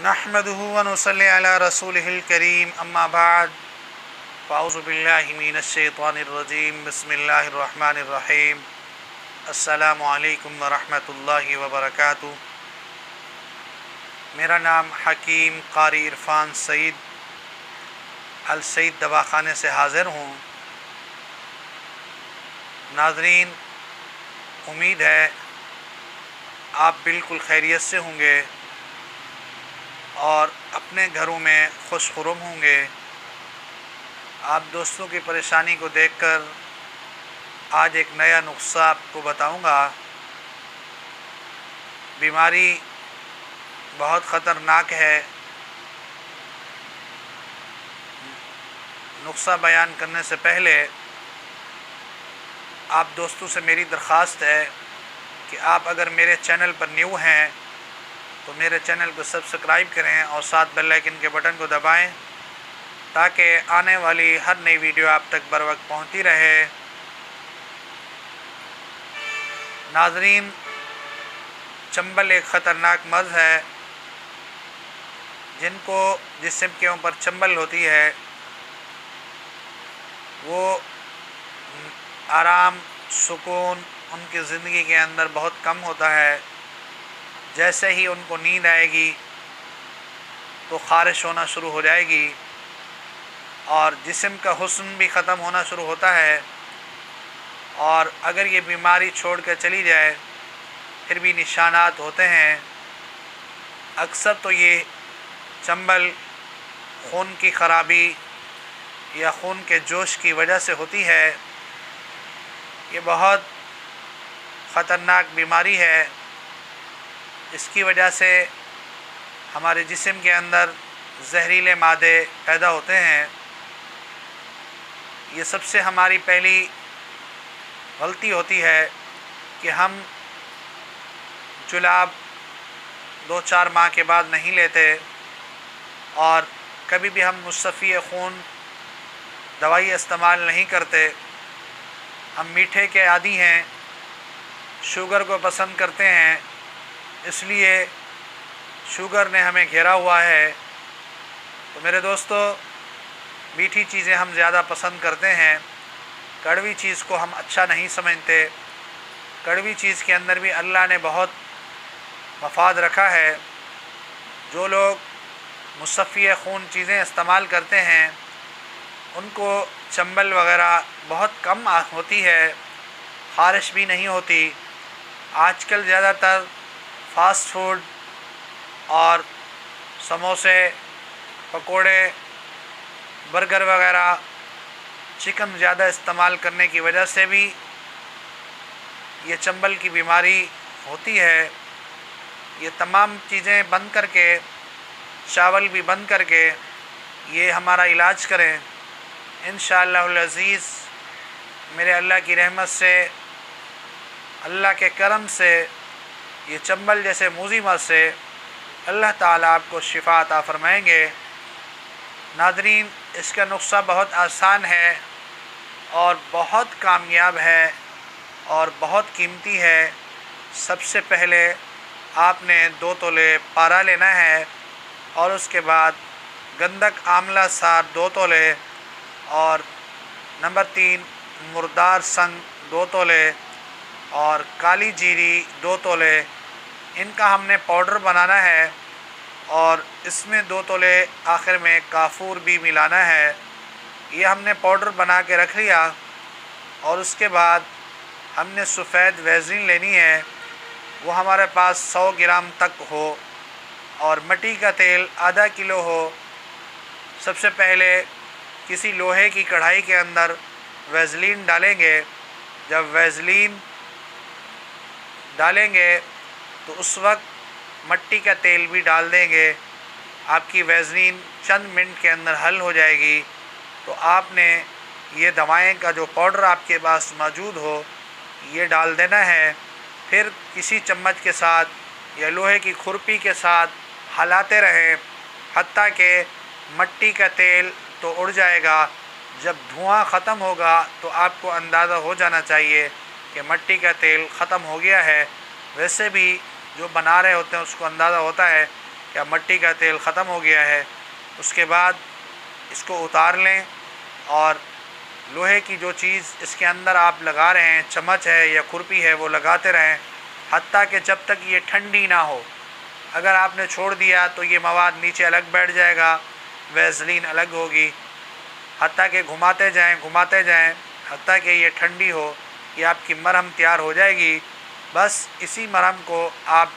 نحمده ونصلي على رسوله الكريم اما بعد فاعوذ باللہ من الشیطان الرجیم بسم اللہ الرحمن الرحیم السلام علیکم ورحمۃ اللہ وبرکاتہ۔ میرا نام حکیم قاری عرفان سعید السعید دواخانے سے حاضر ہوں۔ ناظرین، امید ہے آپ بالکل خیریت سے ہوں گے اور اپنے گھروں میں خوش خرم ہوں گے۔ آپ دوستوں کی پریشانی کو دیکھ کر آج ایک نیا نسخہ آپ کو بتاؤں گا۔ بیماری بہت خطرناک ہے۔ نسخہ بیان کرنے سے پہلے آپ دوستوں سے میری درخواست ہے کہ آپ اگر میرے چینل پر نیو ہیں تو میرے چینل کو سبسکرائب کریں اور ساتھ بیل آئیکن کے بٹن کو دبائیں تاکہ آنے والی ہر نئی ویڈیو آپ تک بر وقت پہنچتی رہے۔ ناظرین، چنبل ایک خطرناک مرض ہے۔ جن کو جسم کے اوپر چنبل ہوتی ہے وہ آرام سکون ان کی زندگی کے اندر بہت کم ہوتا ہے۔ جیسے ہی ان کو نیند آئے گی تو خارش ہونا شروع ہو جائے گی اور جسم کا حسن بھی ختم ہونا شروع ہوتا ہے، اور اگر یہ بیماری چھوڑ کے چلی جائے پھر بھی نشانات ہوتے ہیں۔ اکثر تو یہ چنبل خون کی خرابی یا خون کے جوش کی وجہ سے ہوتی ہے۔ یہ بہت خطرناک بیماری ہے۔ اس کی وجہ سے ہمارے جسم کے اندر زہریلے مادے پیدا ہوتے ہیں۔ یہ سب سے ہماری پہلی غلطی ہوتی ہے کہ ہم جلاب 2-4 ماہ کے بعد نہیں لیتے، اور کبھی بھی ہم مصفی خون دوائی استعمال نہیں کرتے۔ ہم میٹھے کے عادی ہیں، شوگر کو پسند کرتے ہیں، اس لیے شوگر نے ہمیں گھیرا ہوا ہے۔ تو میرے دوستو، میٹھی چیزیں ہم زیادہ پسند کرتے ہیں، کڑوی چیز کو ہم اچھا نہیں سمجھتے۔ کڑوی چیز کے اندر بھی اللہ نے بہت مفاد رکھا ہے۔ جو لوگ مصفی خون چیزیں استعمال کرتے ہیں ان کو چنبل وغیرہ بہت کم ہوتی ہے، خارش بھی نہیں ہوتی۔ آج کل زیادہ تر فاسٹ فوڈ اور سموسے، پکوڑے، برگر وغیرہ، چکن زیادہ استعمال کرنے کی وجہ سے بھی یہ چنبل کی بیماری ہوتی ہے۔ یہ تمام چیزیں بند کر کے، چاول بھی بند کر کے یہ ہمارا علاج کریں۔ انشاءاللہ العزیز میرے اللہ کی رحمت سے، اللہ کے کرم سے، یہ چنبل جیسے موذی مرض سے اللہ تعالیٰ آپ کو شفا عطا فرمائیں گے۔ ناظرین، اس کا نسخہ بہت آسان ہے اور بہت کامیاب ہے اور بہت قیمتی ہے۔ سب سے پہلے آپ نے 2 تولے پارا لینا ہے، اور اس کے بعد گندک آملہ سار 2 تولے، اور نمبر 3 مردار سنگ 2 تولے، اور کالی جیری 2 تولے۔ ان کا ہم نے پاؤڈر بنانا ہے، اور اس میں 2 تولے آخر میں کافور بھی ملانا ہے۔ یہ ہم نے پاؤڈر بنا کے رکھ لیا، اور اس کے بعد ہم نے سفید ویزلین لینی ہے، وہ ہمارے پاس 100 گرام تک ہو، اور مٹی کا تیل آدھا کلو ہو۔ سب سے پہلے کسی لوہے کی کڑھائی کے اندر ویزلین ڈالیں گے۔ جب ویزلین ڈالیں گے تو اس وقت مٹی کا تیل بھی ڈال دیں گے۔ آپ کی ویزلین چند منٹ کے اندر حل ہو جائے گی۔ تو آپ نے یہ دوائیں کا جو پاؤڈر آپ کے پاس موجود ہو یہ ڈال دینا ہے۔ پھر کسی چمچ کے ساتھ یا لوہے کی کھرپی کے ساتھ ہلاتے رہیں حتیٰ کہ مٹی کا تیل تو اڑ جائے گا۔ جب دھواں ختم ہوگا تو آپ کو اندازہ ہو جانا چاہیے کہ مٹی کا تیل ختم ہو گیا ہے۔ ویسے بھی جو بنا رہے ہوتے ہیں اس کو اندازہ ہوتا ہے یا مٹی کا تیل ختم ہو گیا ہے، اس کے بعد اس کو اتار لیں اور لوہے کی جو چیز اس کے اندر آپ لگا رہے ہیں، چمچ ہے یا کھرپی ہے، وہ لگاتے رہیں حتیٰ کہ جب تک یہ ٹھنڈی نہ ہو۔ اگر آپ نے چھوڑ دیا تو یہ مواد نیچے الگ بیٹھ جائے گا، ویزلین الگ ہوگی، حتیٰ کہ گھماتے جائیں حتیٰ کہ یہ ٹھنڈی ہو، یہ آپ کی مرہم تیار ہو جائے گی۔ بس اسی مرہم کو آپ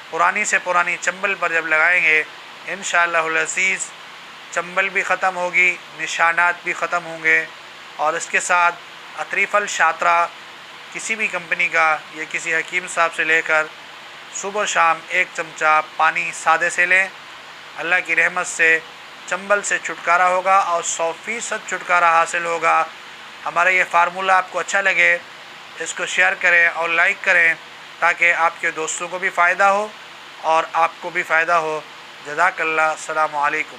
پرانی سے پرانی چمبل پر جب لگائیں گے، انشاءاللہ العزیز چمبل بھی ختم ہوگی، نشانات بھی ختم ہوں گے، اور اس کے ساتھ اطریف الشاطرہ کسی بھی کمپنی کا یا کسی حکیم صاحب سے لے کر صبح و شام 1 چمچہ پانی سادے سے لیں، اللہ کی رحمت سے چمبل سے چھٹکارا ہوگا اور 100% چھٹکارا حاصل ہوگا۔ ہمارا یہ فارمولہ آپ کو اچھا لگے، اس کو شیئر کریں اور لائک کریں تاکہ آپ کے دوستوں کو بھی فائدہ ہو اور آپ کو بھی فائدہ ہو۔ جزاک اللہ، السلام علیکم۔